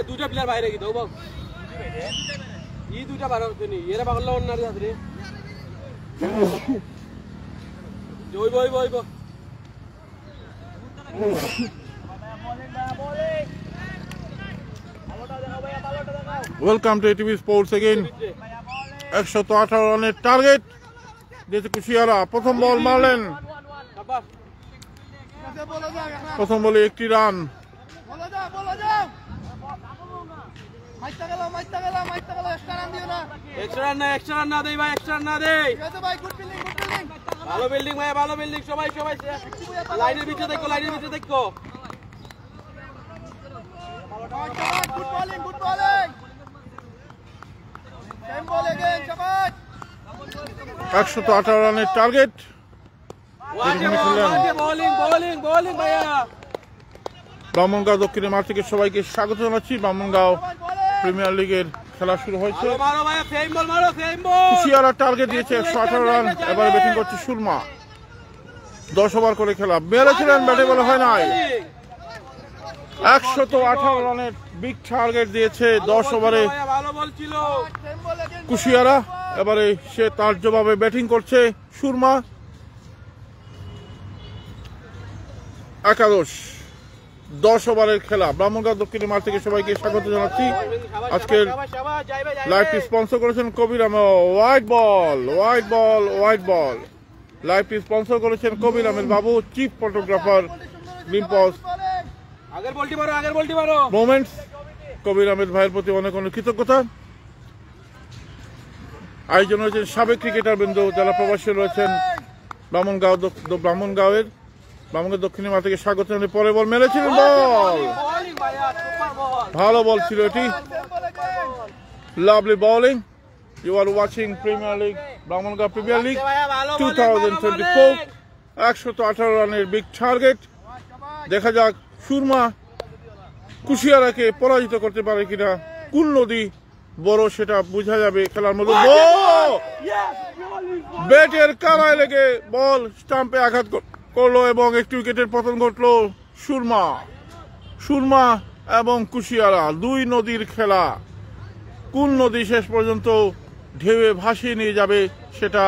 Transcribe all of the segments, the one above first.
দুইটা প্লেয়ার বাইরে গিয়ে দাও এই দুইটা বাইরে এরা পাগল না রে জয় বই বই welcome to ATV sports again 118 রানের টার্গেট দিয়েছে কুশিয়ারা। প্রথম বল মারলেন, প্রথম বলে একটি রান। ভালো বিল্ডিং ভাই, ভালো বিল্ডিং। সবাই সবাই লাইনের ভিতরে দেখো, লাইনের ভিতরে দেখো। 118 রানের টার্গেট। ব্রাহ্মণগাঁও দক্ষিণের মাঠ থেকে সবাইকে স্বাগত জানাচ্ছি। ব্রাহ্মণগাঁও প্রিমিয়ার লিগের খেলা শুরু হয়েছে। কুশিয়ারা টার্গেট দিয়েছে 118 রান। এবারে ব্যাটিং করছে সুরমা। 10 ওভার করে খেলা, মেরেছিলেন, ব্যাটে বলা হয় নাই। 118 রানের বিগ টার্গেট দিয়েছে 10 ওভারে কুশিয়ারা। এবারে সে তার জবাবে ব্যাটিং করছে সুরমা। একাদশ 10 ওভারের খেলা। ব্রাহ্মণগাঁও দক্ষিণের মাঠ থেকে সবাইকে স্বাগত জানাচ্ছি। আজকের লাইভটি স্পন্সর করেছেন কবির Ahmed. White ball, white ball, white ball. লাইভটি স্পন্সর করেছেন কবির আহমেদ বাবু, চিফ ফটোগ্রাফার, গ্রিনপস মোমেন্টস। কবির আহমেদ ভাইয়ের প্রতি অনেক অনেক কৃতজ্ঞতা। আয়োজন হয়েছেন সাবেক ক্রিকেটার বৃন্দ যারা প্রবাসী রয়েছেন ব্রাহ্মণগাঁও দক্ষিণের মাঠ থেকে স্বাগত জানিয়ে পরে বল মেরেছিলেন। বল ভালো বল ছিল এটি, lovely bowling. You are watching premier league, Brahmangaon premier league 2024। 118 রানের বিগ টার্গেট। দেখা যাক সুরমা কুশিয়ারাকে পরাজিত করতে পারে কিনা। কোন নদী বড় সেটা বোঝা যাবে খেলার মধ্যে। ব্যাটের কানায় লেগে বল স্টাম্পে আঘাত করলো এবং একটি উইকেটের পতন ঘটলো। সুরমা এবং কুশিয়ারা দুই নদীর খেলা। কোন নদী শেষ পর্যন্ত ঢেউয়ে ভাসিয়ে নিয়ে যাবে সেটা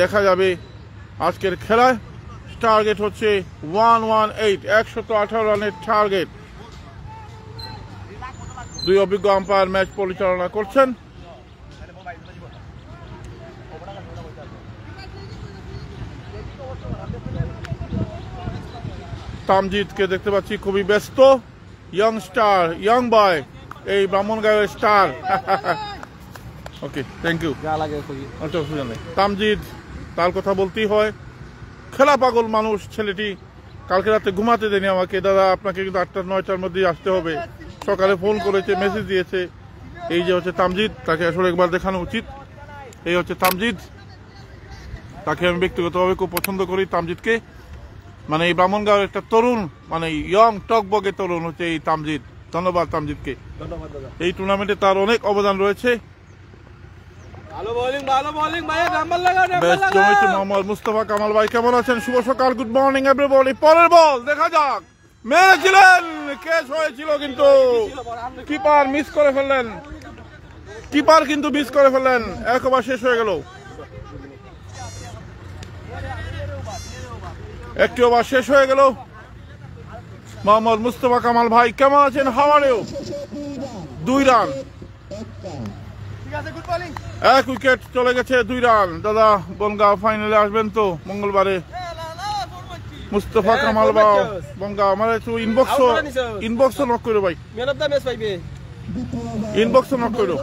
দেখা যাবে আজকের খেলায়। টার্গেট হচ্ছে 118, 118 রানের টার্গেট। দুই অভিজ্ঞ আম্পায়ার ম্যাচ পরিচালনা করছেন। তামজিদকে দেখতে পাচ্ছি খুবই ব্যস্ত। ইয়ং স্টার, ইয়ং বয়, এই ব্রাহ্মণগাঁওয়ের স্টার। Okay, thank you. অসুবিধা নেই। তামজিদ, তার কথা বলতেই হয়। খেলা পাগল মানুষ ছেলেটি। কালকে রাতে ঘুমাতে দেয়নি আমাকে। দাদা আপনাকে কিন্তু 8টা-9টার মধ্যে আসতে হবে। সকালে ফোন করেছে, মেসেজ দিয়েছে। এই যে হচ্ছে তামজিদ, তাকে আসলে একবার দেখানো উচিত। এই হচ্ছে তামজিদ, তাকে আমি ব্যক্তিগতভাবে খুব পছন্দ করি। তামজিদকে মানে এই ব্রাহ্মণগাঁওয়ের একটা তরুণ, মানে ইয়ং টকবগে তরুণ হচ্ছে এই তামজিদ। ধন্যবাদ তামজিদকে। এই টুর্নামেন্টে তার অনেক অবদান রয়েছে। মোহাম্মদ মুস্তফা কামাল ভাই কেমন আছেন? শুভ সকাল, গুড মর্নিং এভরিবডি। পরের বল দেখা যাক, মেরেছিলেন, কেস হয়েছিল কিন্তু কিপার মিস করে ফেললেন। কিপার কিন্তু মিস করে ফেললেন। 1 ওভার শেষ হয়ে গেল। 1টি ওভার শেষ হয়ে গেল। মোহাম্মদ মুস্তফা কামাল ভাই কেমন আছেন? How are you? 2 run, 1 wicket চলে গেছে, 2 রান। দাদা বনগাঁও ফাইনালে আসবেন তো মঙ্গলবারে? মুস্তফা কামাল বাও বনগাঁও আমার একটু ইনবক্স নক করো ভাই, ইনবক্স নক করো।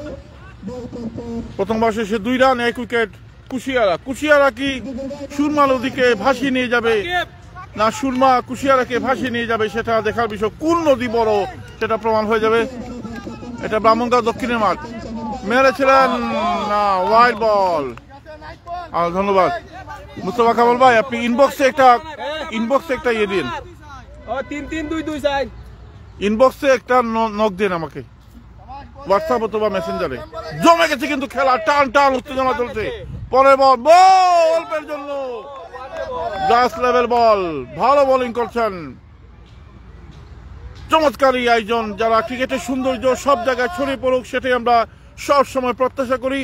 প্রথমবার শেষে 2 রান, 1 উইকেট। কুশিয়ারা কি সুরমা নদীকে ভাসিয়ে নিয়ে যাবে না সুরমা কুশিয়ারাকে ভাসিয়ে নিয়ে যাবে সেটা দেখার বিষয়। কোন নদী বড় সেটা প্রমাণ হয়ে যাবে। এটা ব্রাহ্মণগাঁও দক্ষিণের মাঠ। মেরেছিলেন না, ওয়াইড বল। ধন্যবাদ মুস্তফা কামাল ভাই। আপনি ইনবক্সে একটা ইয়ে দিন, 3-3-2-2 ইনবক্সে একটা নক দিন আমাকে, হোয়াটসঅ্যাপ অথবা মেসেঞ্জারে। জমে গেছে কিন্তু খেলা, টান টান উত্তেজনা চলছে। পরের বল, অল্পের জন্য গ্লাস লেভেল বল। ভালো বোলিং করছেন চমৎকার এই আয়োজন, যারা ক্রিকেটের সৌন্দর্য সব জায়গায় ছড়িয়ে পড়ুক সেটাই আমরা সব সময় প্রত্যাশা করি।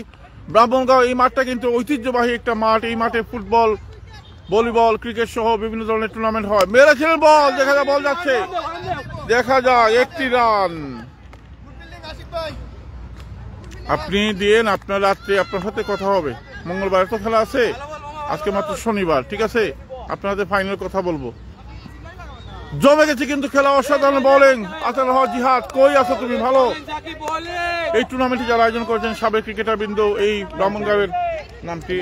ব্রাহ্মণগাঁও এই মাঠটা কিন্তু ঐতিহ্যবাহী একটা মাঠ। এই মাঠে ফুটবল, ভলিবল, ক্রিকেট সহ বিভিন্ন ধরনের টুর্নামেন্ট হয়। মেরেছেন বল, দেখা যায় বল যাচ্ছে, দেখা যায় একটি রান। আপনি দিয়েন, আপনার রাত্রে আপনার সাথে কথা হবে। মঙ্গলবার তো খেলা আছে, আজকে মাত্র শনিবার, ঠিক আছে? আপনার সাথে ফাইনাল কথা বলবো। জমে গেছে কিন্তু খেলা, অসাধারণ বোলিং। আতাল হক জিহাদ, কই আছো তুমি? ভালো। এই টুর্নামেন্টে যারা আয়োজন করেছেন সাবেক ক্রিকেটার বৃন্দ, এই ব্রাহ্মণগাঁওয়ের নাম কি?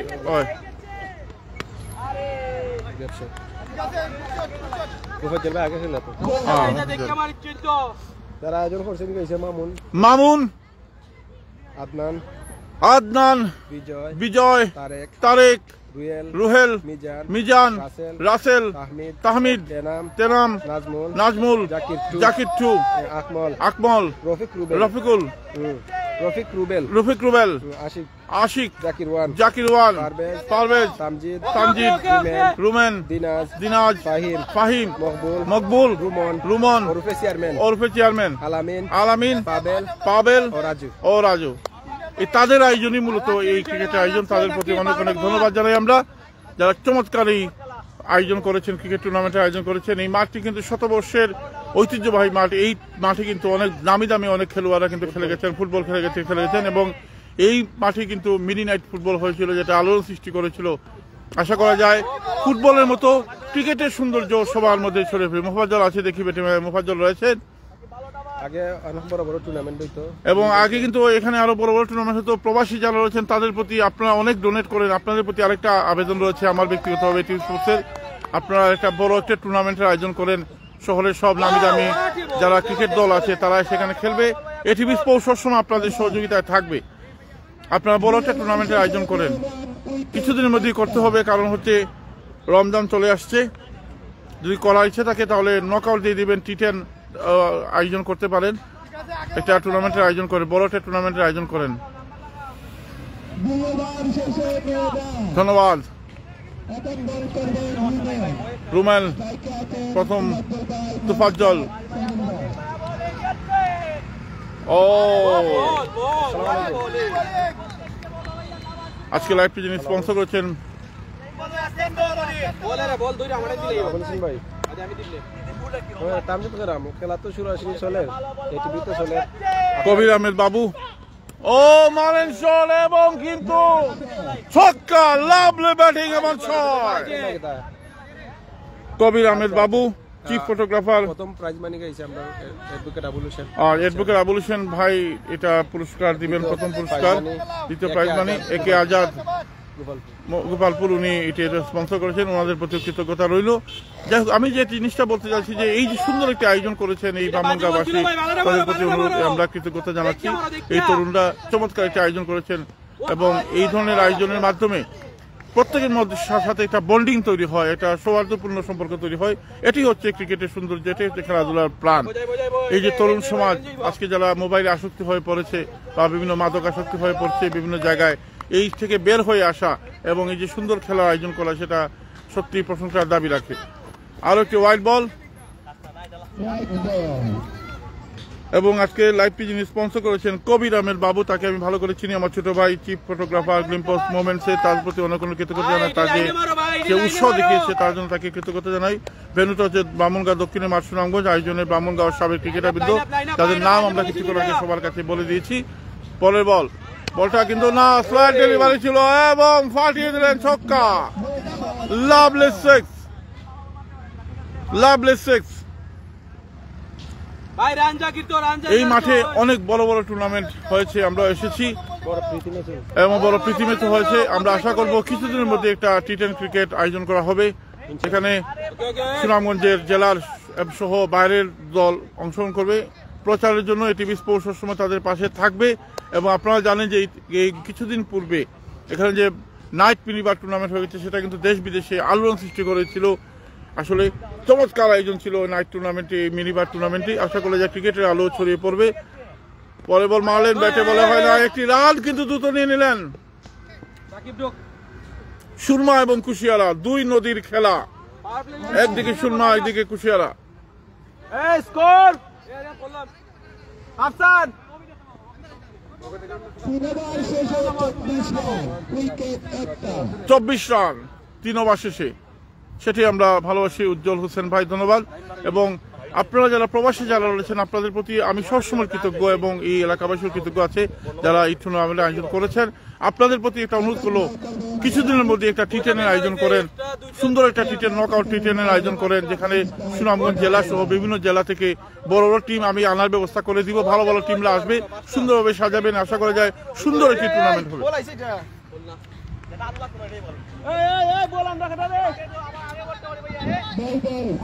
যারা আয়োজন করছেন মামুন, মামুন, আদনান, আদনান, বিজয়, তারেক, রুহেল, মিজান, রাসেল, তাহমিদ, তেনাম, নাজমুল, জাকির টু, আকমল, রফিকুল, রফিক রুবেল, আশিক, জাকির ওয়ান, পারভেজ, তামজিদ, রুমেন, দিনাজ, ফাহিম, মকবুল, রুমন, ওরফে চেয়ারম্যান, আলামিন, পাবেল ও রাজু। এই তাদের আয়োজনই মূলত এই ক্রিকেটের আয়োজন। তাদের প্রতি অনেক অনেক ধন্যবাদ জানাই আমরা, যারা চমৎকার এই আয়োজন করেছেন, ক্রিকেট টুর্নামেন্টের আয়োজন করেছেন। এই মাঠটি কিন্তু শতবর্ষের ঐতিহ্যবাহী মাঠ। এই মাঠে কিন্তু অনেক দামি দামি অনেক খেলোয়াড়রা কিন্তু খেলে গেছেন, ফুটবল খেলে গেছেন এবং এই মাঠে কিন্তু মিনি নাইট ফুটবল হয়েছিল, যেটা আলোড়ন সৃষ্টি করেছিল। আশা করা যায় ফুটবলের মতো ক্রিকেটের সৌন্দর্য সবার মধ্যে ছড়িয়ে পড়ে। মোফাজ্জল আছে, দেখি বেটে মোফাজ্জল রয়েছেন। আগে অনেক বড় বড় টুর্নামেন্ট হইতো এবং আগে কিন্তু এখানে আরো বড় বড় টুর্নামেন্ট হতো। প্রবাসী যারা রয়েছেন তাদের প্রতি আপনারা অনেক ডোনেট করেন। আপনাদের প্রতি আরেকটা আবেদন রয়েছে আমার ব্যক্তিগতভাবে, টিভি স্পোর্টসের, আপনারা একটা বড় একটা টুর্নামেন্টের আয়োজন করেন। শহরের সব নামি দামি যারা ক্রিকেট দল আছে তারা সেখানে খেলবে। টিভি স্পোর্টস সবসময় আপনাদের সহযোগিতায় থাকবে। আপনারা বড় একটা টুর্নামেন্টের আয়োজন করেন, কিছুদিনের মধ্যেই করতে হবে, কারণ হচ্ছে রমজান চলে আসছে। যদি করার ইচ্ছে থাকে তাহলে নকআউট দিয়ে দিবেন, টি10 আয়োজন করতে পারেন। একটা টুর্নামেন্টের আয়োজন করে, বড় একটা টুর্নামেন্টের আয়োজন করেন। ধন্যবাদ। রুমেল প্রথম, তুফাজ্জল, ও আজকে লাইভটি যিনি স্পন্সর করেছেন কবির আহমেদ বাবু, ও মারেন শট এবং কিন্তু ছক্কা, লাভলি ব্যাটিং এবং ছয়। কবির আহমেদ বাবু, চিফ ফটোগ্রাফার। প্রথম প্রাইজ মানি গাইছে আমরা অ্যাডভোকেট আবুল হোসেন। আর অ্যাডভোকেট আবুল হোসেন ভাই এটা পুরস্কার দিবেন, প্রথম পুরস্কার। দ্বিতীয় প্রাইজ মানি একে আজাদ গোপালপুর, উনি এটা স্পন্সর করেছেন, ওনাদের প্রতি কৃতজ্ঞতা রইল। যাই হোক, আমি যে জিনিসটা বলতে চাচ্ছি যে এই যে সুন্দর একটা আয়োজন করেছেন এই ব্রাহ্মণগাঁওবাসী, তাদের প্রতি আমরা কৃতজ্ঞতা জানাচ্ছি। এই তরুণরা চমৎকার একটা আয়োজন করেছেন এবং এই ধরনের আয়োজনের মাধ্যমে প্রত্যেকের মধ্যে সাথে একটা বন্ডিং তৈরি হয়, একটা সৌহার্দ্যপূর্ণ সম্পর্ক তৈরি হয়। এটি হচ্ছে ক্রিকেটের সৌন্দর্য, এটি হচ্ছে খেলাধুলার প্রাণ। এই যে তরুণ সমাজ আজকে যারা মোবাইলে আসক্তি হয়ে পড়েছে বা বিভিন্ন মাদক আসক্তি হয়ে পড়ছে বিভিন্ন জায়গায়, এই থেকে বের হয়ে আসা এবং এই যে সুন্দর খেলার আয়োজন করা, সেটা সত্যি প্রশংসার দাবি রাখে। আরো একটি ওয়াইড বল। এবং আজকে লাইভটি যিনি স্পন্সর করেছেন কবির আহমেদ বাবু, তাকে আমি ভালো করে চিনি, আমার ছোট ভাই, চিফ ফটোগ্রাফার গ্লিম্পস মোমেন্টসে। তার প্রতি অনেক অনেক কৃতজ্ঞতা জানাই, তার যে উৎসাহ দেখিয়েছে তার জন্য তাকে কৃতজ্ঞতা জানাই। ভেন্যুটা হচ্ছে ব্রাহ্মণগাঁও দক্ষিণের মাঠ সুনামগঞ্জ। আয়োজনে ব্রাহ্মণগাঁওয়ের সাবেক ক্রিকেটারবৃন্দ, তাদের নাম আমরা কিছুক্ষণ আগে সবার কাছে বলে দিয়েছি। পরের বল, বলটা কিন্তু না, ফ্ল্যাট ডেলিভারি ছিল এবং ফাটিয়ে দিলেন ছক্কা। Lovely six, lovely six. এই মাঠে অনেক বড় বড় টুর্নামেন্ট হয়েছে, আমরা এসেছি এবং বড় প্রীতি ম্যাচ হয়েছে। আমরা আশা করব কিছুদিনের মধ্যে একটা টি10 ক্রিকেট আয়োজন করা হবে, সেখানে সুনামগঞ্জের জেলার সহ বাইরের দল অংশগ্রহণ করবে। প্রচারের জন্য টিভি স্পোর্টস সবসময় তাদের পাশে থাকবে। এবং আপনারা জানেন যে এই কিছুদিন পূর্বে এখানে যে নাইট মিনিবার টুর্নামেন্ট হয়েছে, সেটা কিন্তু দেশ বিদেশে আলোড়ন সৃষ্টি করেছিল। আসলে চমৎকার আয়োজন ছিল নাইট টুর্নামেন্টে, মিনিবার টুর্নামেন্টে। আশা করা যায় ক্রিকেটের আলো ছড়িয়ে পড়বে। পরে বল মারলেন, ব্যাটে বলা হয় না, একটি রান কিন্তু দ্রুত নিয়ে নিলেন। সুরমা এবং কুশিয়ারা, দুই নদীর খেলা, একদিকে সুরমা একদিকে কুশিয়ারা। বললাম আফসান তিনবার শেষে 24 রান, উইকেট একটা। 24 রান 3 ওভার শেষে, সেটি আমরা ভালোবাসি। উজ্জ্বল হোসেন ভাই ধন্যবাদ। এবং আপনারা যারা প্রবাসী যারা রয়েছেন আপনাদের প্রতি আমি সবসময় কৃতজ্ঞ, এবং এই এলাকাবাসীও কৃতজ্ঞ আছে যারা এই টুর্নামেন্ট আয়োজন করেছেন। আপনাদের প্রতি একটা অনুরোধ করলো, কিছুদিনের মধ্যে একটা টি10 আয়োজন করেন, সুন্দর একটা টি10 নকআউট টি10 আয়োজন করেন, যেখানে সুনামগঞ্জ জেলা সহ বিভিন্ন জেলা থেকে বড় বড় টিম আমি আনার ব্যবস্থা করে দিব। ভালো ভালো টিমরা আসবে, সুন্দরভাবে সাজাবেন, আশা করা যায় সুন্দর একটি টুর্নামেন্ট হবে।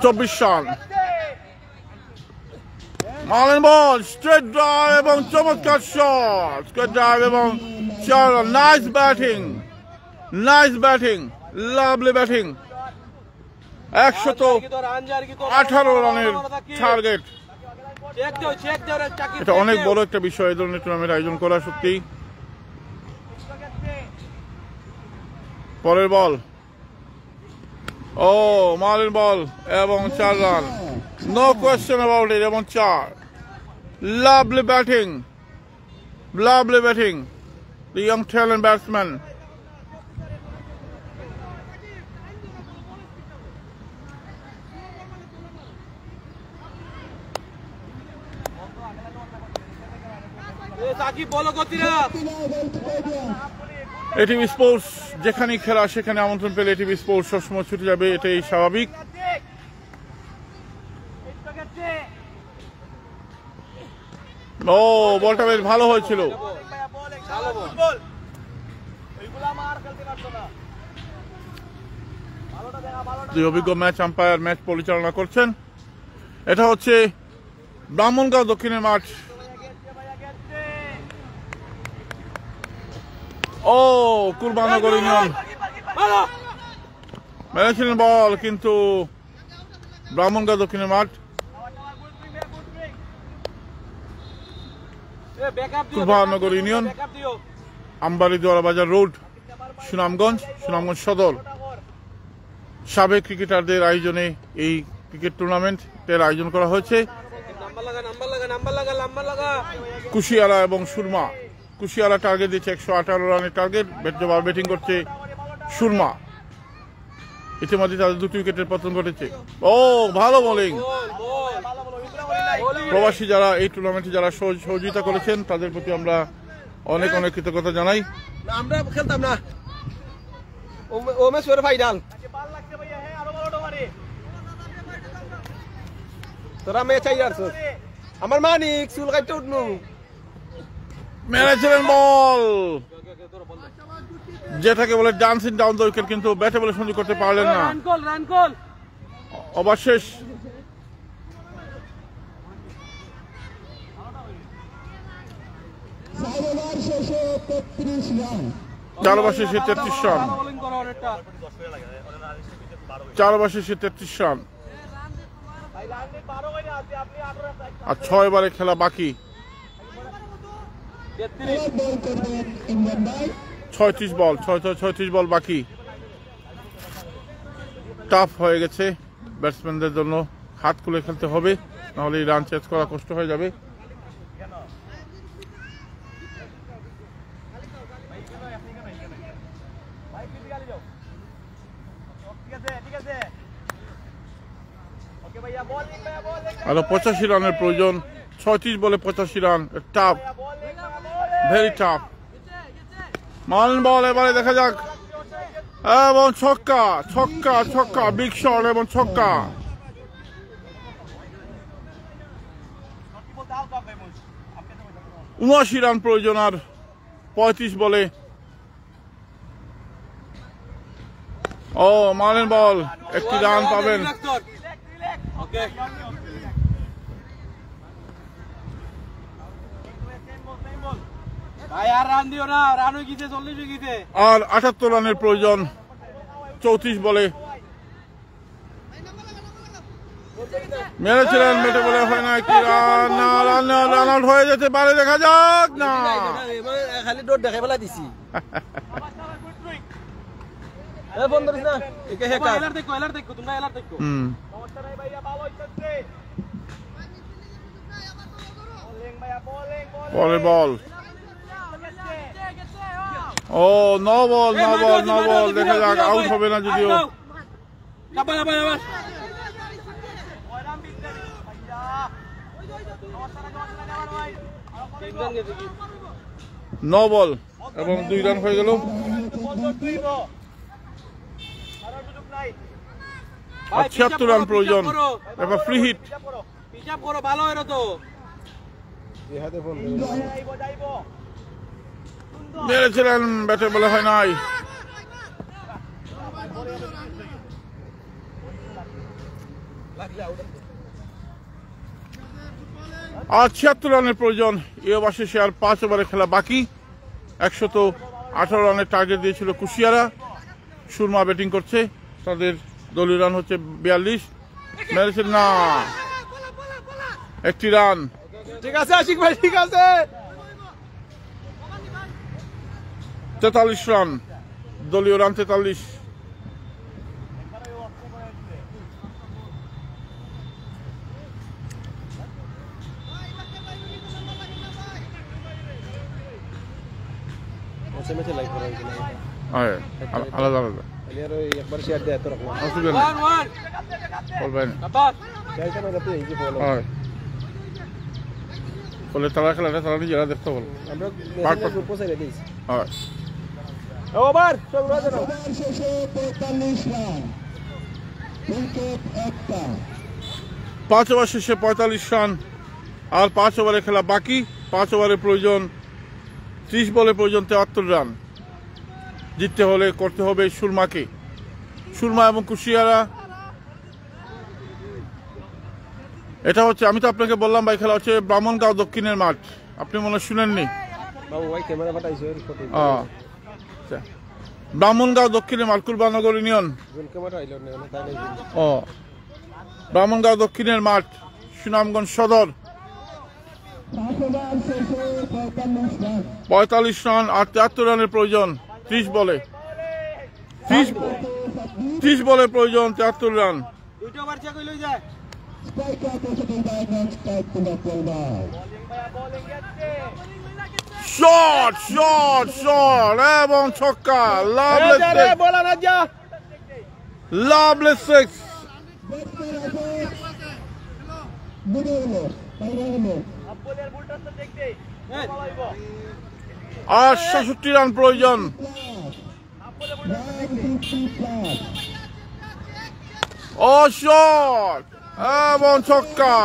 24 রান, মালেন বল, স্ট্রেট ড্রাইভ এবং চমৎকার শট, স্ট্রেট ড্রাইভ এবং নাইস ব্যাটিং, লাভলি ব্যাটিং। 118 রানের টার্গেট, এটা অনেক বড় একটা বিষয় এই ধরনের টুর্নামেন্ট আয়োজন করা। সত্যি পরের বল, ও মালেন বল এবং 4 run, no question about it, এবং 4। Lovely batting, the young talent batsman. ATV sports যেখানে খেলা সেখানে আমন্ত্রণ পেলে এটিভি স্পোর্টস সবসময় ছুটে যাবে, এটাই স্বাভাবিক। ও বলটা বেশ ভালো হয়েছিল। দুই অভিজ্ঞ ম্যাচ আম্পায়ার ম্যাচ পরিচালনা করছেন। এটা হচ্ছে ব্রাহ্মণগাঁও দক্ষিণের মাঠ। ও কুরবানগর ইউনিয়ন মেরেছিলেন বল, কিন্তু ব্রাহ্মণগাঁও দক্ষিণের মাঠ, কুরবানগর ইউনিয়ন, আমবাড়ি দোয়ারা বাজার রোড, সুনামগঞ্জ সদর। সাবেক ক্রিকেটারদের আয়োজনে এই ক্রিকেট টুর্নামেন্টের আয়োজন করা হয়েছে। কুশিয়ারা এবং সুরমা। কুশিয়ারা টার্গেট দিচ্ছে 118 রানের টার্গেট, ব্যাটিং করছে সুরমা। ইতিমধ্যে তাদের 2 উইকেটের পতন ঘটেছে। ও ভালো বোলিং। প্রবাসী যারা এই টুর্নামেন্টে যারা সহযোগিতা করেছেন তাদের প্রতি আমরা অনেক কৃতজ্ঞতা জানাই। আমরা খেলতাম না ও ম্যাচ ওর ফাইনাল, তোরা ম্যাচ আই আর আমার মানিক চুল কাটতে উঠনু মেরেছিলেন বল, যেটাকে বলে ডান্সিং ডাউন দ্য উইকেট, কিন্তু ব্যাটে বলে সংযোগ করতে পারলেন না। অবশেষ 4 ওভার শেষে 33 রান, 4 ওভার শেষে 33 রান, 4 ওভার শেষে 33 রান, আর 6 ওভারে খেলা বাকি। 36 বল বাকি। টাফ হয়ে গেছে ব্যাটসম্যানদের জন্য, হাত খুলে খেলতে হবে, নাহলে রান চেস করা কষ্ট হয়ে যাবে। আরো 85 রানের প্রয়োজন। 36 বলে 85 রান, টাফ, ভেরি টাফ। মালেন বল, এবারে দেখা যাক, এবং ছক্কা, বিগ শট এবং ছক্কা। 79 রান প্রয়োজন আর 35 বলে। ও মালেন বল, একটি রান পাবেন। আর 78 রানের প্রয়োজন 34 বলে। মেরেছিলেন, মেটে বলে হয় না, একটি রান আউট হয়ে যেতে পারে, দেখা যাক। না খালি ডোর দেখাই ফেলা দিছি। পরের ball. Oh no ball, no ball, no ball. দেখা যাক আউট হবে না যদিও। নো বল এবং 2 রান হয়ে গেল। আর 76 রান প্রয়োজন। এবার ফ্রি হিট মেরেছিলেন, ব্যাটে বলে হয় নাই। আর 76 রানের প্রয়োজন এই ওভার শেষে। আর 5 ওভারে খেলা বাকি। 118 রানের টার্গেট দিয়েছিল কুশিয়ারা। সুরমা ব্যাটিং করছে, তাদের দলীয় রান হচ্ছে 42। মেরেছেন না, 1 রান। ঠিক আছে আশিক ভাই, ঠিক আছে। 43 রান, দলীয় রান 43। আলাদা আলাদা বলে তারা খেলাটা তারা নিজেরা দেখতে বল। ওভার 5 ওভার শেষে 45 রান। আর 5 ওভারে খেলা বাকি। 5 ওভারে প্রয়োজন 30 বলে প্রয়োজন 73 রান। জিততে হলে করতে হবে সুরমাকে। সুরমা এবং কুশিয়ারা, এটা হচ্ছে, আমি তো আপনাকে বললাম ভাই, খেলা হচ্ছে ব্রাহ্মণগাঁও দক্ষিণের মাঠ। আপনি মনে শুনেননি? ব্রাহ্মণগাঁও দক্ষিণের মাঠ, কুরবানগর ইউনিয়ন। ও ব্রাহ্মণগাঁও দক্ষিণের মাঠ, সুনামগঞ্জ সদর। 45 রান আর 73 রানের প্রয়োজন 30 বলে। 30 বলে প্রয়োজন 73 রান। শট শট শট এবং ছক্কা। Lovelace six. আর 67 রান প্রয়োজন। ও শট এবং ছক্কা।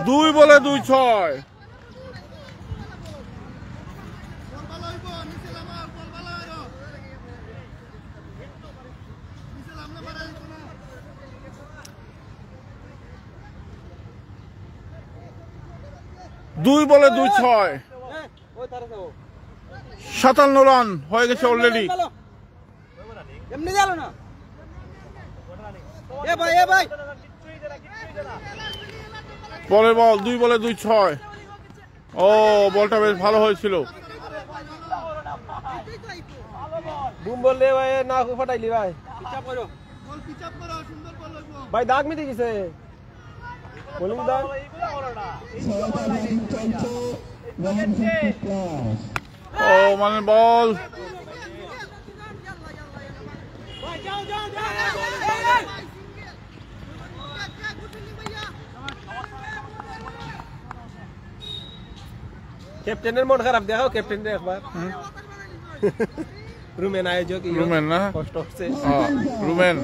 2 বলে 2-6। দুই বলে 2-6। 57 রান হয়ে গেছে অলরেডি। পরের বল 2 বলে 2-6। ও বলটা বেশ ভালো হয়েছিল। বুম বললে ভাই না ফাটাইলি ভাই। ভাই দাগ মিটে গেছে। বোলিং দাগ। ও মানে বল। ক্যাপ্টেনের মন খারাপ, দেখাও ক্যাপ্টেন একবার। রুমেন আয়োজক, রুমেন না, কষ্ট হচ্ছে। রুমেন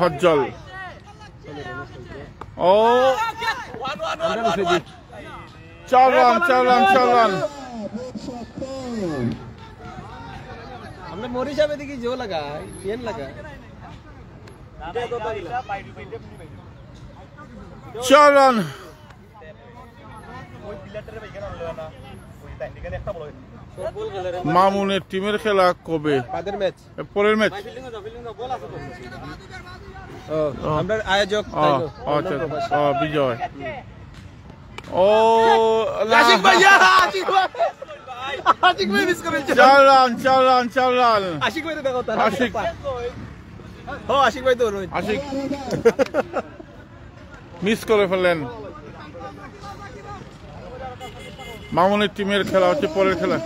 ভজ্জল। ও 4 রান 4 রান 4 রান। हमने मोरी साहब देखी जो लगा पेन लगा 4 রান। মামুনের টিমের খেলা কবে? পরের ম্যাচ। আমরা আয়োজক বিজয়। ও আশিক ভাইয়া, আশিক ভাই মিস করেছে। 4 রান 4 রান 4 রান। আশিক ভাই দেখো তার আশিক ও আশিক ভাই তো আশিক মিস করে ফেললেন। মামুনের টিমের খেলা হচ্ছে পরের খেলা।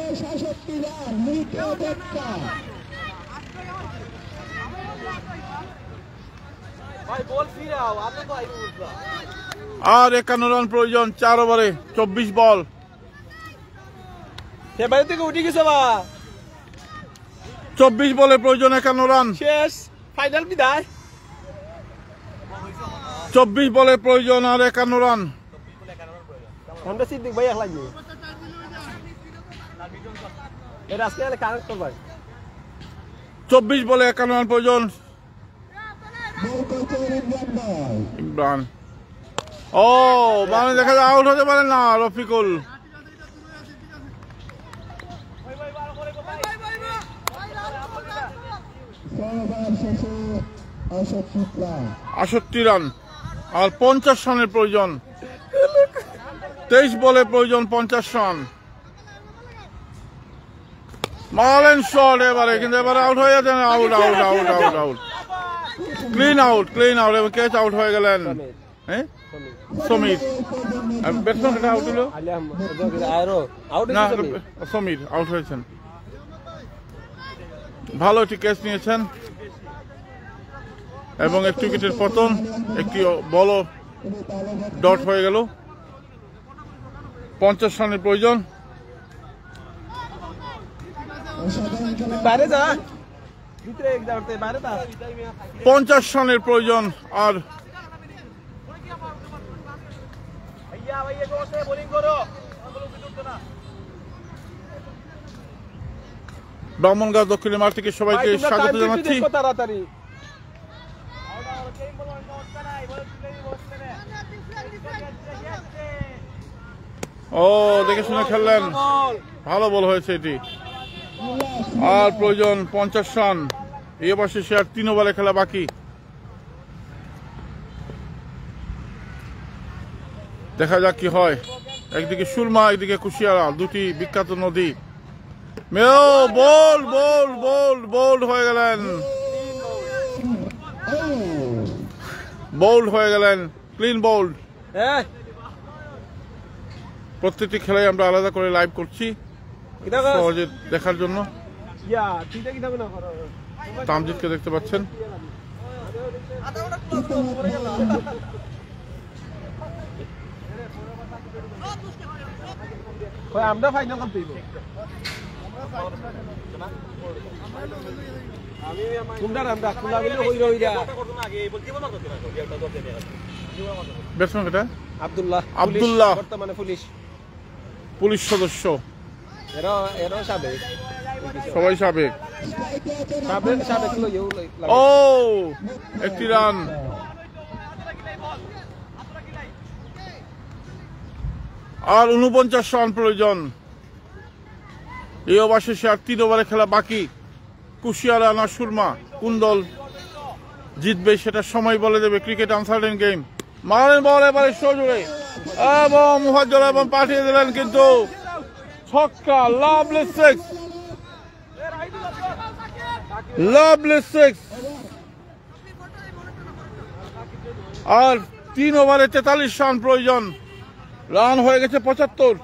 আর 51 রান প্রয়োজন 4 ওভারে 24 বল। বাড়ি থেকে উঠে গেছে বা 24 বলে প্রয়োজন 51 রান। শেষ ফাইনাল বিদায়। 24 বলে প্রয়োজন আর 51 রান। আমরা সিদ্দিক ভাই একলা গিয়ে এটা আজকে কানেক্ট করব। 24 বলে 51 রান প্রয়োজন। ইমরান ও মানে দেখা যায় আউট হতে পারে না রফিকুল। আষট্টি রান আর 50 রানের প্রয়োজন। 23 বলে প্রয়োজন 50 রান। মারলেন শট এবারে, কিন্তু এবারে আউট হয়ে যাচ্ছে না। Out out out out out clean out এবং ক্যাচ আউট হয়ে গেলেন। হ্যাঁ সমীর ব্যাটসম্যান এটা আউট হলো না, সমীর আউট হয়েছেন। ভালো একটি ক্যাচ নিয়েছেন এবং একটি উইকেটের পতন, একটি বলও ডট হয়ে গেল। 50 রানের প্রয়োজন। বাইরে যা ভিতরে বাইরে যা 50 রানের প্রয়োজন আর ব্রাহ্মণগাঁও দক্ষিণের মাঠ থেকে সবাইকে স্বাগত জানাচ্ছি। ও দেখে শুনে খেললেন, ভালো বল হয়েছে এটি। আর প্রয়োজন 50 রান। এই পাশে সে আর 3 ওভারে খেলা বাকি। দেখা যাক কি হয়। একদিকে সুরমা, একদিকে কুশিয়ারা, দুটি বিখ্যাত নদী। বোল্ড বোল্ড বোল্ড বোল্ড হয়ে গেলেন, বোল্ড হয়ে গেলেন, ক্লিন বোল্ড। প্রত্যেকটি খেলাই আমরা আলাদা করে লাইভ করছি সহজে দেখার জন্য। তামজিদকে দেখতে পাচ্ছেন। আমরা ফাইনাল করতে ব্যাটসম্যান এটা আব্দুল্লাহ, আব্দুল্লাহ বর্তমানে পুলিশ সদস্য। সাবেক, সবাই সাবেক। ও একটি রান। আর 49 রান প্রয়োজন। এই ওভার শেষে আর 3 ওভারে খেলা বাকি। কুশিয়ারা না সুরমা, কোন দল জিতবে সেটা সময় বলে দেবে। Cricket uncertain game. মারেন বল এবারে সজোরে এবং মুহাজ্জল এবং পাঠিয়ে দিলেন, কিন্তু ছক্কা। Lovely six, lovely six. আর 3 ওভারে 43 রান প্রয়োজন। রান হয়ে গেছে 75।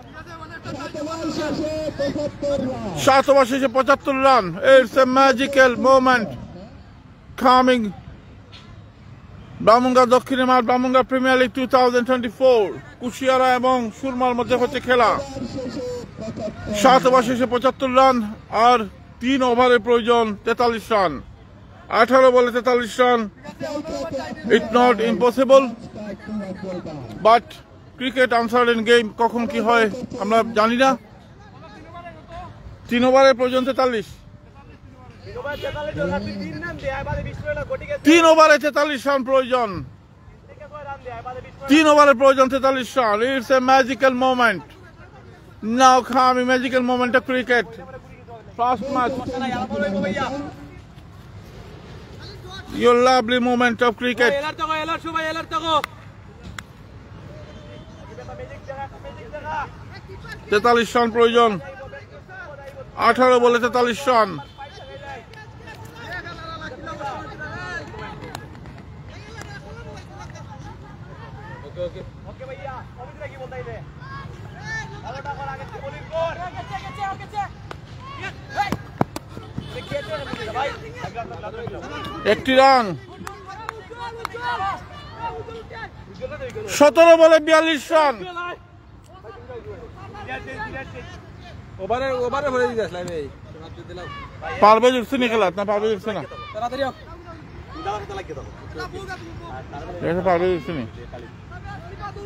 7 ওভার শেষে 75 run. It's a magical moment coming. Brahmangaon দক্ষিণের মাঠ, ব্রাহ্মণগাঁও প্রিমিয়ার লিগ 2024। কুশিয়ারা এবং সুরমার মধ্যে হচ্ছে খেলা। 7 ওভার শেষে 75 রান আর 3 ওভারে প্রয়োজন 43 রান। 18 বলে 43 run. It's not impossible, but cricket uncertain game. কখন কি হয় আমরা জানি না। 3 ওভারে প্রয়োজন 43। 3 ওভারে 43 রান প্রয়োজন। 3 ওভারে প্রয়োজন 43 run. It's a magical moment. Now coming magical moment of cricket. First match, your lovely moment of cricket. 43 run প্রয়োজন। 18 বলে 43 রান। ওকে ওকে ওকে ভাইয়া অমিত কি বলতাইলে ভালোটা কর আগে থেকে বোলিং কর গেছে ভাই একটি রান 17 বলে 42 রান ওভারে ওভারে ভরে দিতে আসলাম এই দিলাম পারভেজ উঠছে খেলা না পারভেজ উঠছে না তাড়াতাড়ি আও দাঁড়াতে লাগিয়ে দাও এটা পারভেজ উঠছে না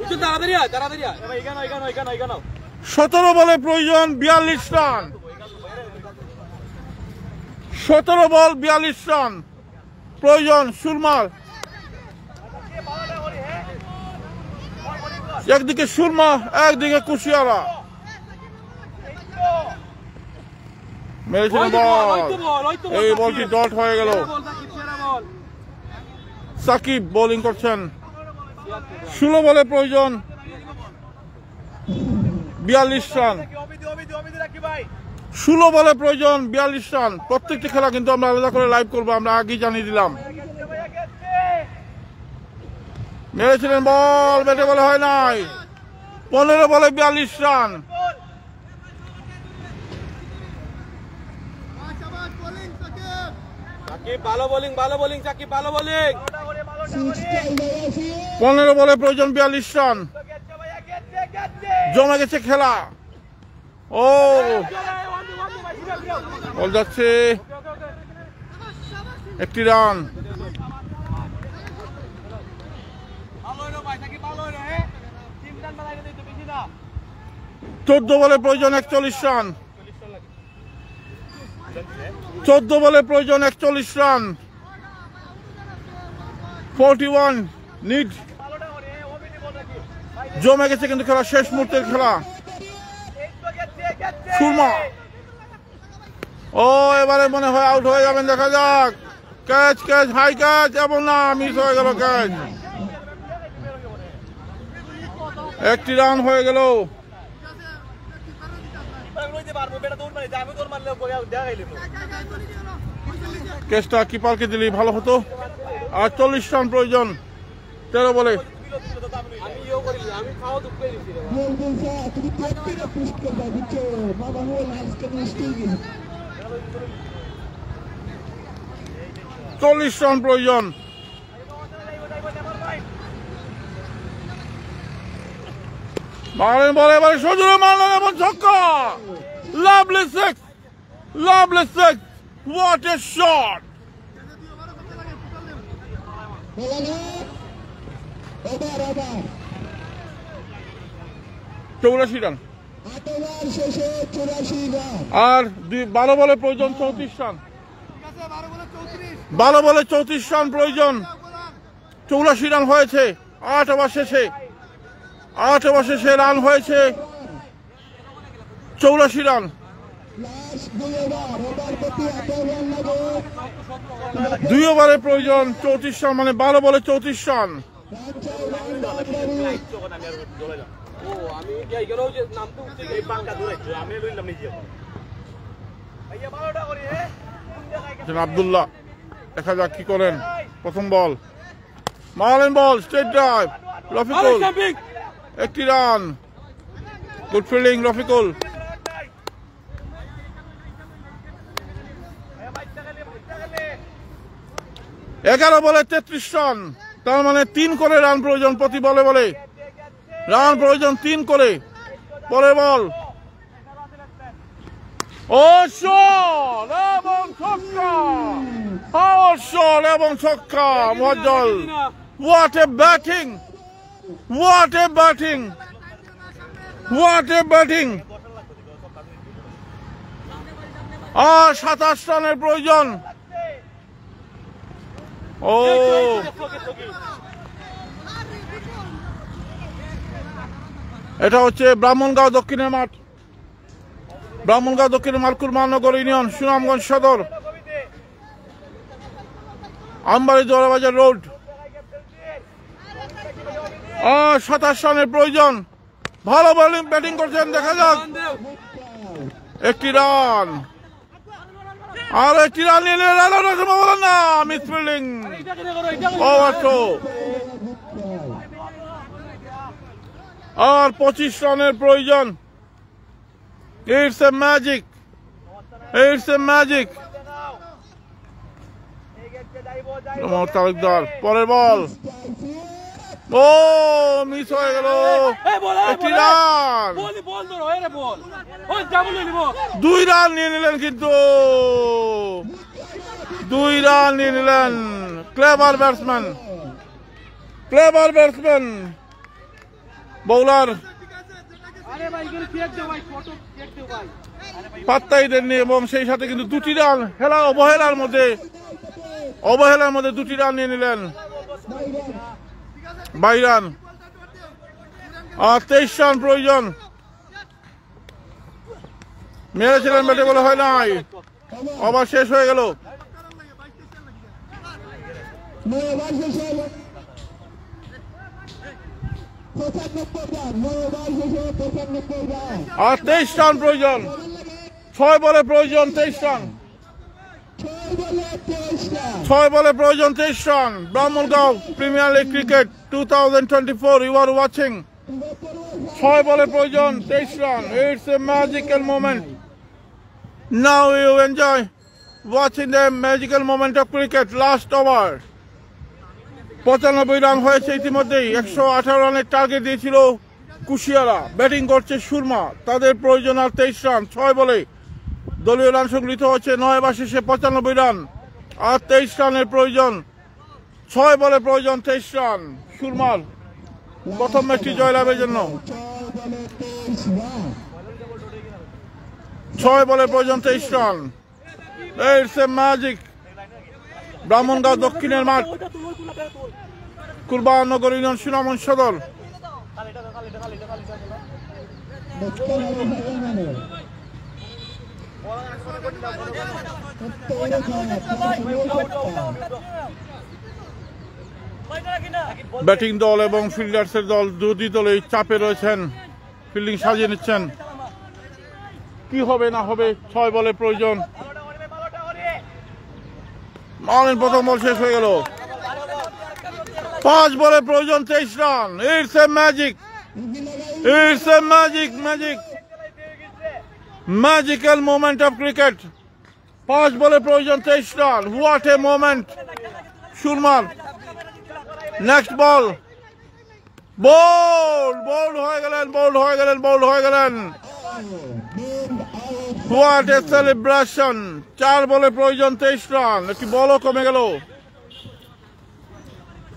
একটু তাড়াতাড়ি আয় তাড়াতাড়ি আয় ভাই এখানে 17 বলে প্রয়োজন 42 রান 17 বল 42 রান প্রয়োজন সুরমার একদিকে সুরমা একদিকে কুশিয়ারা মেরেছিলেন বল এই বলটি ডট হয়ে গেল সাকিব বোলিং করছেন 16 বলে প্রয়োজন 42 রান 16 বলে প্রয়োজন 42 রান প্রত্যেকটি খেলা কিন্তু আমরা আলাদা করে লাইভ করবো আমরা আগেই জানিয়ে দিলাম মেরেছিলেন বল ব্যাটে বলে হয় নাই 15 বলে 42 রান সাকিব ভালো বোলিং সাকিব ভালো বোলিং 15 বলে প্রয়োজন 42 রান জমে গেছে খেলা ও বল যাচ্ছে একটি রান 14 বলে প্রয়োজন 41 রান 14 বলে প্রয়োজন 41 রান 41 নিড জমে গেছে কিন্তু খেলা শেষ মুহূর্তের খেলা সুরমা ও এবারে মনে হয় আউট হয়ে যাবেন দেখা যাক ক্যাচ ক্যাচ হাই ক্যাচ এবং না মিস হয়ে গেল ক্যাচ একটি রান হয়ে গেল কেসটা কিপারকে দিলে ভালো হতো আর 40 রান প্রয়োজন 13 বলে আমি খাওয়া দুঃখ দিচ্ছি বলবুলসা তুমি প্রত্যেকটা পুশ করবা বুঝছো বাবা হল আজকে মিষ্টি গেল 40 রান প্রয়োজন মারেন বলে এবারে সজুরে মারলেন এবং ছক্কা lovely six what a shot এবার 84 রান 8 ওভার শেষে 84 রান আর 12 বলে প্রয়োজন 34 রান 12 বলে 34 রান প্রয়োজন 84 রান হয়েছে 8 ওভার শেষে রান হয়েছে 84 রান লাস্ট 2 ওভার ওভার প্রতি 8 রান লাগে 2 ওভারে প্রয়োজন 34 রান মানে 12 বলে 34 রান ও আমি যাই গেল যে নাম তো উঠে গেল বাঙ্কা দূরে আমি লইলাম নিজে ভাইয়া ভালোটা করি আব্দুল্লাহ দেখা যাক কি করেন প্রথম বল মারলেন বল স্ট্রেট ড্রাইভ রফিকুল একটি রান গুড ফিল্ডিং রফিকুল 11 বলে 33 রান তার মানে 3 করে রান প্রয়োজন প্রতি বলে রান প্রয়োজন 3 করে পরের বল ও শট এবং ছক্কা পাওয়ার শট এবং ছক্কা মজ্জল হোয়াট এ ব্যাটিং আর 27 রানের প্রয়োজন ও এটা হচ্ছে ব্রাহ্মণগাঁও দক্ষিণের মাঠ মালকুর মহানগর ইউনিয়ন সুনামগঞ্জ সদর আমবাড়ি জোড়াবাজার রোড 27 রানের প্রয়োজন ভালো ব্যাটিং করছেন দেখা যাক একটি রান আর একটি রান নিলে রানের সম্ভাবনা না মিস ফিল্ডিং ওভার থ্রো আর 25 রানের প্রয়োজন। It's a magic, it's a magic. Talukdar পরের বল, ও মিস হয়ে গেল। একটি রান, 2 রান নিয়ে নিলেন, কিন্তু 2 রান নিয়ে নিলেন। Clever batsman, clever batsman bowler পাত্তাই দেননি, এবং সেই সাথে কিন্তু 2টি রান অবহেলার মধ্যে 2টি রান নিয়ে নিলেন। 22 রান আর 23 রান প্রয়োজন। মেরেছিলেন ব্যাটে, বলে হয় নাই, ওভার শেষ হয়ে গেল। আর 23 রান প্রয়োজন, 6 বলে প্রয়োজন 23 রান, 6 বলে প্রয়োজন 23 run. Brahmangaon premier league cricket 2024 you are watching. 6 বলে প্রয়োজন 23 run. It's a magical moment. Now you enjoy watching the magical moment of cricket. Last over 95 run হয়েছে ইতিমধ্যেই। 118 রানের টার্গেট দিয়েছিল কুশিয়ারা। ব্যাটিং করছে সুরমা, তাদের প্রয়োজন আর 23 রান। 6 বলে দলীয় রান সংগৃহীত হচ্ছে 9 ওভার শেষে 95 রান আর 23 রানের প্রয়োজন। 6 বলে প্রয়োজন 23 রান সুরমার প্রথম ম্যাচটি জয়লাভের জন্য। 6 বলে প্রয়োজন 23 run. It's a magic. Brahmangaon দক্ষিণের মাঠ, কুরবাননগর ইউনিয়ন, সুনামগঞ্জ সদর। ব্যাটিং দল এবং ফিল্ডার্সের দল দুটি দলেই চাপে রয়েছেন, ফিল্ডিং সাজিয়ে নিচ্ছেন। কি হবে না হবে, 6 বলে প্রয়োজন। মালের প্রথম বল শেষ হয়ে গেল। 5 বলে প্রয়োজন 23 run. It's a magic, it's a magic, magic, magical moment of cricket. 5 বলে প্রয়োজন 23 রান। হোয়াট এ মোমেন্ট সুরমার। নেক্সট বল, বোল্ড, বোল্ড হয়ে গেলেন, বোল্ড হয়ে গেলেন, বোল্ড হয়ে গেলেন। What a celebration. 4 বলে প্রয়োজন 23 রান। একটি বলও কমে গেল।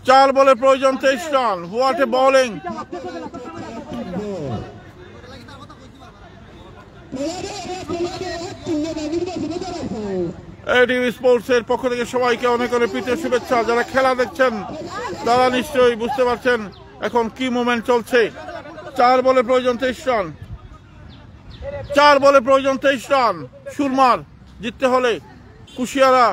4 বলে প্রয়োজন 23 রান। What A bowling. ATV sports এর পক্ষ থেকে সবাইকে অনেক অনেক প্রীতীয় শুভেচ্ছা। যারা খেলা দেখছেন তারা নিশ্চয়ই বুঝতে পারছেন এখন কি মোমেন্ট চলছে। 4 বলে প্রয়োজন 23 রান। 4 বলে প্রয়োজন 23 রান সুরমার জিততে হলে। কুশিয়ারা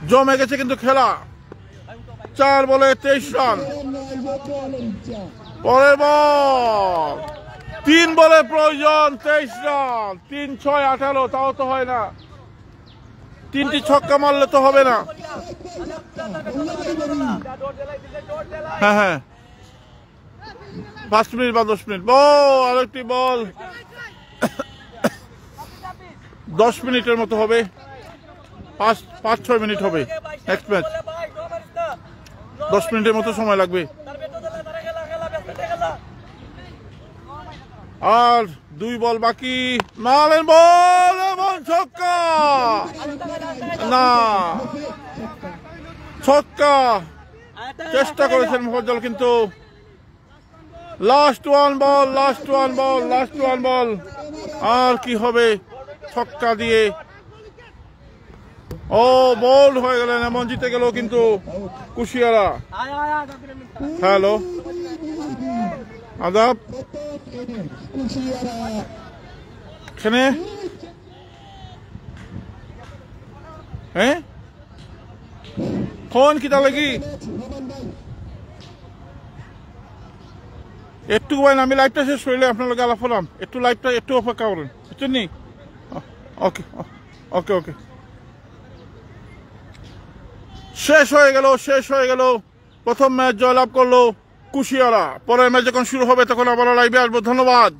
জমে গেছে কিন্তু খেলা। 4 বলে 23 রান। পরের বল, 3 বলে প্রয়োজন 23 রান। 3, 6, 18, তাও তো হয় না। 3টি ছক্কা মারলে তো হবে না। হ্যাঁ হ্যাঁ, 5 মিনিট বা 10 মিনিট। আরেকটি বল 10 মিনিটের মতো হবে। 5-6 মিনিট হবে নেক্সট ম্যাচ। 10 মিনিটের মতো সময় লাগবে। আর 2 বল বাকি। মালের বল এবং ছক্কা। না, ছক্কা চেষ্টা করেছেন মোফাজ্জল, কিন্তু last one ball, last one ball, last one ball. আর কি হবে, ছক্কা দিয়ে ও বোল্ড হয়ে গেলেন, এমন জিতে গেল কিন্তু কুশিয়ারা। হ্যালো, আদাব। এখানে হ্যাঁ ফোন কিতা লাগি একটু বাইন, আমি লাইভটা শেষ করলে আপনার লগে আলাপ হলাম। একটু লাইভটা একটু অপেক্ষা করেন, বুঝছেন নি? ওকে ওকে ওকে, শেষ হয়ে গেল, শেষ হয়ে গেল। প্রথম ম্যাচ জয়লাভ করলো কুশিয়ারা। পরের ম্যাচ যখন শুরু হবে তখন আবার লাইভে আসবো। ধন্যবাদ।